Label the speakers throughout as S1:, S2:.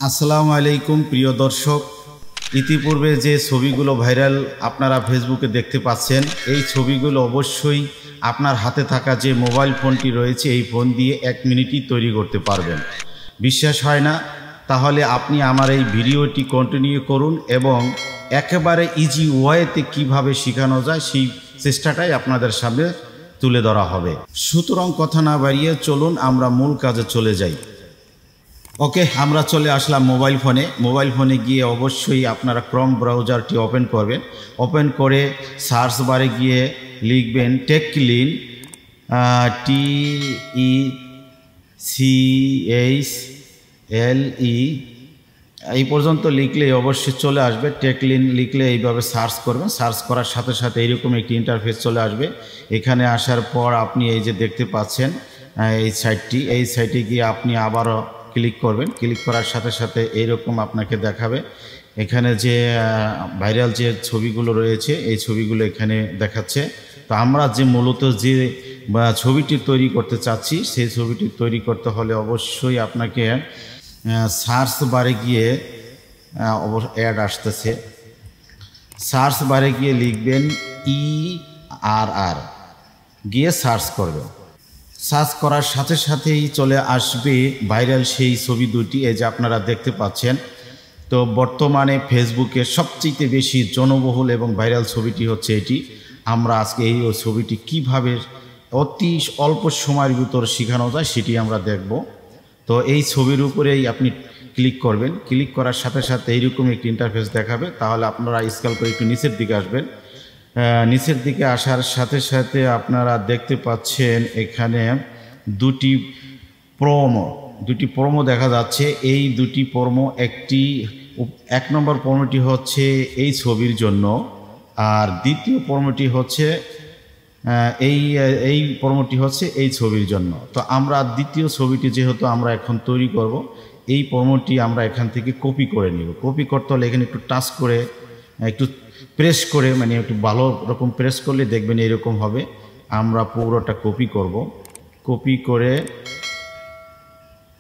S1: আসসালামু আলাইকুম প্রিয় দর্শক, ইতিপূর্বে যে ছবিগুলো ভাইরাল আপনারা ফেসবুকে দেখতে পাচ্ছেন, এই ছবিগুলো অবশ্যই আপনার হাতে থাকা যে মোবাইল ফোনটি রয়েছে এই ফোন দিয়ে 1 মিনিটই তৈরি করতে পারবেন। বিশ্বাস হয় না? তাহলে আপনি আমার এই ভিডিওটি কন্টিনিউ করুন এবং একেবারে ইজি ওয়েতে কিভাবে শেখানো যায় সেই চেষ্টাটাই আপনাদের সামনে তুলে ধরা হবে। সুতরাং কথা না বাড়িয়ে চলুন আমরা মূল কাজে চলে যাই। ওকে, আমরা চলে আসলাম মোবাইল ফোনে গিয়ে অবশ্যই আপনারা ক্রোম ব্রাউজারটি ওপেন করবেন। ওপেন করে সার্চ বারে গিয়ে লিখবেন টেকলিন, TECHLE, এই পর্যন্ত লিখলে অবশ্যই চলে আসবে। টেকলিন লিখলে এইভাবে সার্চ করবেন। সার্চ করার সাথে সাথে এইরকম একটি ইন্টারফেস চলে আসবে। এখানে আসার পর আপনি এই যে দেখতে পাচ্ছেন এই সাইটে গিয়ে আপনি আবারও ক্লিক করবেন। ক্লিক করার সাথে সাথে এইরকম আপনাকে দেখাবে। এখানে যে ভাইরাল যে ছবিগুলো রয়েছে এই ছবিগুলো এখানে দেখাচ্ছে। তো আমরা যে মূলত যে ছবিটি তৈরি করতে চাচ্ছি সেই ছবিটি তৈরি করতে হলে অবশ্যই আপনাকে সার্চ বারে গিয়ে অ্যাড আসতেছে, সার্চ বারে গিয়ে লিখবেন ERR, গিয়ে সার্চ করবেন। সার্চ করার সাথে সাথেই চলে আসবে ভাইরাল সেই ছবি দুটি, এই যে আপনারা দেখতে পাচ্ছেন। তো বর্তমানে ফেসবুকে সবচেয়ে বেশি জনবহুল এবং ভাইরাল ছবিটি হচ্ছে এটি। আমরা আজকে এই ছবিটি কিভাবে অতি অল্প সময়ের ভিতর শেখানো যায় সেটি আমরা দেখব। তো এই ছবির উপরেই আপনি ক্লিক করবেন। ক্লিক করার সাথে সাথে এইরকম একটি ইন্টারফেস দেখাবে। তাহলে আপনারা স্ক্রল করে একটু নিচের দিকে আসবেন। নিচের দিকে আসার সাথে সাথে আপনারা দেখতে পাচ্ছেন এখানে দুটি প্রোমো দেখা যাচ্ছে। এই দুটি প্রোমো, এক নম্বর প্রোমোটি হচ্ছে এই ছবির জন্য, আর দ্বিতীয় প্রোমোটি হচ্ছে এই প্রোমোটি হচ্ছে এই ছবির জন্য। তো আমরা দ্বিতীয় ছবিটি যেহেতু আমরা এখন তৈরি করব, এই প্রোমোটি আমরা এখান থেকে কপি করে নিব। কপি করতে হলে এখানে একটু টাচ করে একটু প্রেস করে, মানে একটু ভালো রকম প্রেস করলে দেখবেন এরকম হবে। আমরা পুরোটা কপি করব। কপি করে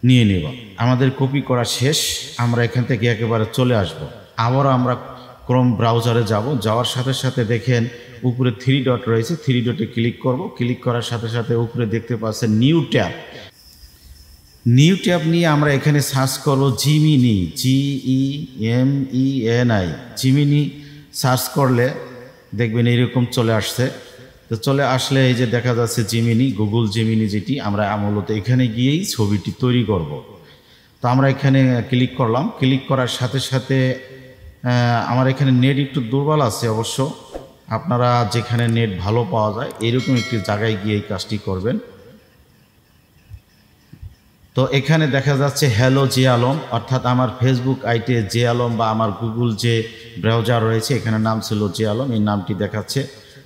S1: নিয়ে নেব। আমাদের কপি করা শেষ। আমরা এখান থেকে একেবারে চলে আসব। আবারও আমরা ক্রোম ব্রাউজারে যাব। যাওয়ার সাথে সাথে দেখেন উপরে 3 ডট রয়েছে, 3 ডটে ক্লিক করব। ক্লিক করার সাথে সাথে উপরে দেখতে পাচ্ছেন নিউ ট্যাব নিয়ে আমরা এখানে সার্চ করব জিমিনি, GEMENI, জিমিনি সার্চ করলে দেখবেন এইরকম চলে আসছে। তো চলে আসলে এই যে দেখা যাচ্ছে জিমিনি, গুগল জিমিনি, যেটি আমরা মূলত এখানে গিয়েই ছবিটি তৈরি করব। তো আমরা এখানে ক্লিক করলাম। ক্লিক করার সাথে সাথে আমার এখানে নেট একটু দুর্বল আছে অবশ্য। আপনারা যেখানে নেট ভালো পাওয়া যায় এরকম একটি জায়গায় গিয়ে এই কাজটি করবেন। তো এখানে দেখা যাচ্ছে হ্যালো জে আলম, অর্থাৎ আমার ফেসবুক আইডি জে আলম বা আমার গুগল যে ব্রাউজার রয়েছে এখানে নাম ছিল জে আলম, এই নামটি দেখাচ্ছে।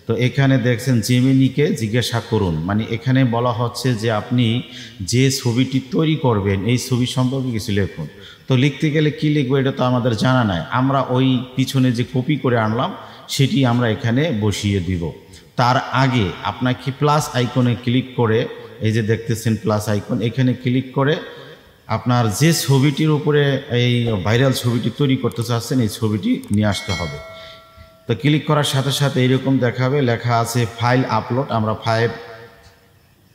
S1: তো এখানে দেখছেন জেমিনিকে জিজ্ঞাসা করুন, মানে এখানে বলা হচ্ছে যে আপনি যে ছবিটি তৈরি করবেন এই ছবি সম্পর্কে কিছু লিখুন। তো লিখতে গেলে কী লিখবো এটা তো আমাদের জানা নাই। আমরা ওই পিছনে যে কপি করে আনলাম সেটি আমরা এখানে বসিয়ে দিব। তার আগে আপনাকে প্লাস আইকনে ক্লিক করে, এই যে দেখতেছেন প্লাস আইকন, এখানে ক্লিক করে আপনার যে ছবিটির উপরে এই ভাইরাল ছবিটি তৈরি করতে চাচ্ছেন এই ছবিটি নিয়ে আসতে হবে। তো ক্লিক করার সাথে সাথে এইরকম দেখাবে, লেখা আছে ফাইল আপলোড। আমরা ফাইল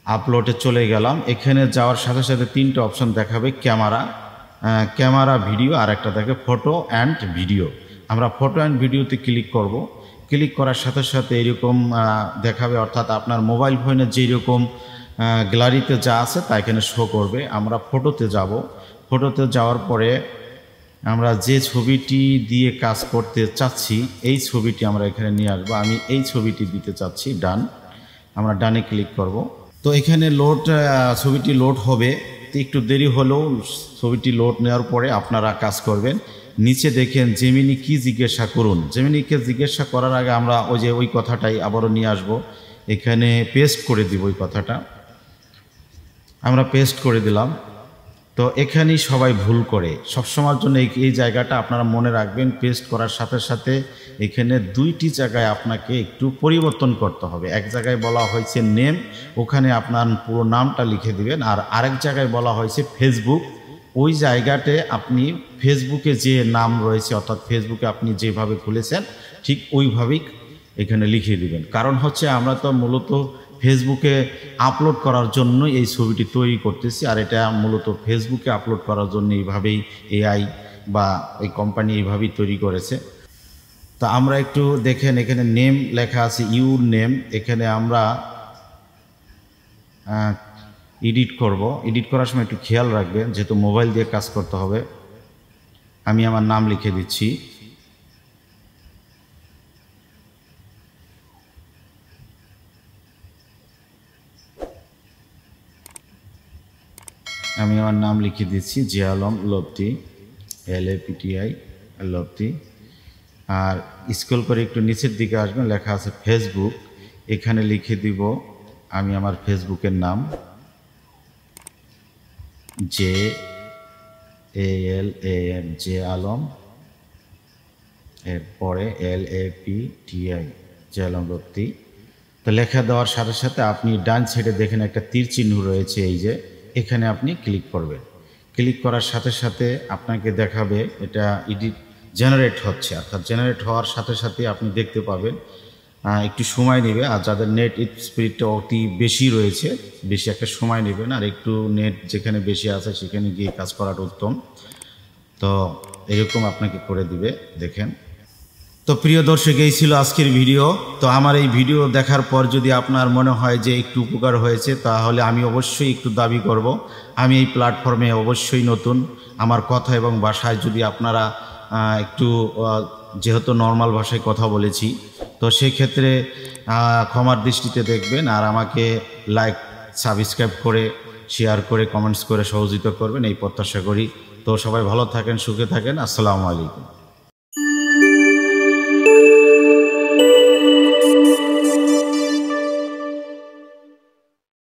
S1: আপলোডে চলে গেলাম। এখানে যাওয়ার সাথে সাথে 3টে অপশন দেখাবে, ক্যামেরা, ভিডিও, আর একটা দেখে ফটো অ্যান্ড ভিডিও। আমরা ফটো অ্যান্ড ভিডিওতে ক্লিক করব। ক্লিক করার সাথে সাথে এইরকম দেখাবে, অর্থাৎ আপনার মোবাইল ফোনে যেরকম গ্যালারিতে যা আছে তা এখানে শো করবে। আমরা ফটোতে যাব। ফটোতে যাওয়ার পরে আমরা যে ছবিটি দিয়ে কাজ করতে চাচ্ছি এই ছবিটি আমরা এখানে নিয়ে আসবো। আমি এই ছবিটি দিতে চাচ্ছি, ডান। আমরা ডানে ক্লিক করব। তো এখানে ছবিটি লোড হবে। তো একটু দেরি হলেও ছবিটি লোড নেওয়ার পরে আপনারা কাজ করবেন। নিচে দেখেন জেমিনি কি জিজ্ঞাসা করুন। জেমিনিকে জিজ্ঞাসা করার আগে আমরা ওই কথাটাই আবারও নিয়ে আসব। এখানে পেস্ট করে দিব ওই কথাটা। আমরা পেস্ট করে দিলাম। তো এখানেই সবাই ভুল করে, সবসময়ের জন্য এই জায়গাটা আপনারা মনে রাখবেন। পেস্ট করার সাথে সাথে এখানে 2টি জায়গায় আপনাকে একটু পরিবর্তন করতে হবে। এক জায়গায় বলা হয়েছে নেম, ওখানে আপনার পুরো নামটা লিখে দিবেন। আর আরেক জায়গায় বলা হয়েছে ফেসবুক, ওই জায়গাতে আপনি ফেসবুকে যে নাম রয়েছে অর্থাৎ ফেসবুকে আপনি যেভাবে খুলেছেন ঠিক ওইভাবেই এখানে লিখে দিবেন। কারণ হচ্ছে আমরা তো মূলত ফেসবুকে আপলোড করার জন্য এই ছবিটি তৈরি করতেছি, আর এটা মূলত ফেসবুকে আপলোড করার জন্য এইভাবেই এআই বা এই কোম্পানি এইভাবেই তৈরি করেছে। তো আমরা একটু দেখেন, এখানে নেম লেখা আছে, ইউর নেম। এখানে আমরা এডিট করব। এডিট করার সময় একটু খেয়াল রাখবেন, যেহেতু মোবাইল দিয়ে কাজ করতে হবে। আমি আমার নাম লিখে দিচ্ছি। আমি আমার নাম লিখে দিচ্ছি জিয়া আলম লপ্তি, LAPTI লপ্তি। আর স্ক্রল করে একটু নিচের দিকে আসবেন, লেখা আছে ফেসবুক। এখানে লিখে দিব আমি আমার ফেসবুকের নাম JALAM জে আলম, এরপরে LAPTI জে আলম লপ্তি। তো লেখা দেওয়ার সাথে সাথে আপনি ডান সাইডে দেখেন একটা তীর চিহ্ন রয়েছে, এই যে এখানে আপনি ক্লিক করবেন। ক্লিক করার সাথে সাথে আপনাকে দেখাবে এটা এডিট জেনারেট হচ্ছে, অর্থাৎ জেনারেট হওয়ার সাথে সাথে আপনি দেখতে পাবেন একটু সময় নেবে। আর যাদের নেট স্পিডটা অতি বেশি রয়েছে, বেশি একটা সময় নেবেন, আর একটু নেট যেখানে বেশি আছে সেখানে গিয়ে কাজ করাটা উত্তম। তো এরকম আপনাকে করে দিবে, দেখেন। তো প্রিয় দর্শক, এই ছিল আজকের ভিডিও। তো আমার এই ভিডিও দেখার পর যদি আপনার মনে হয় যে একটু উপকার হয়েছে, তাহলে আমি অবশ্যই একটু দাবি করব আমি এই প্ল্যাটফর্মে অবশ্যই নতুন। আমার কথা এবং ভাষায় যদি আপনারা একটু, যেহেতু নর্মাল ভাষায় কথা বলেছি, তো সেই ক্ষেত্রে ক্ষমার দৃষ্টিতে দেখবেন। আর আমাকে লাইক, সাবস্ক্রাইব করে, শেয়ার করে, কমেন্টস করে সহযোগিতা করবেন, এই প্রত্যাশা করি। তো সবাই ভালো থাকেন, সুখে থাকেন। আসসালামু আলাইকুম।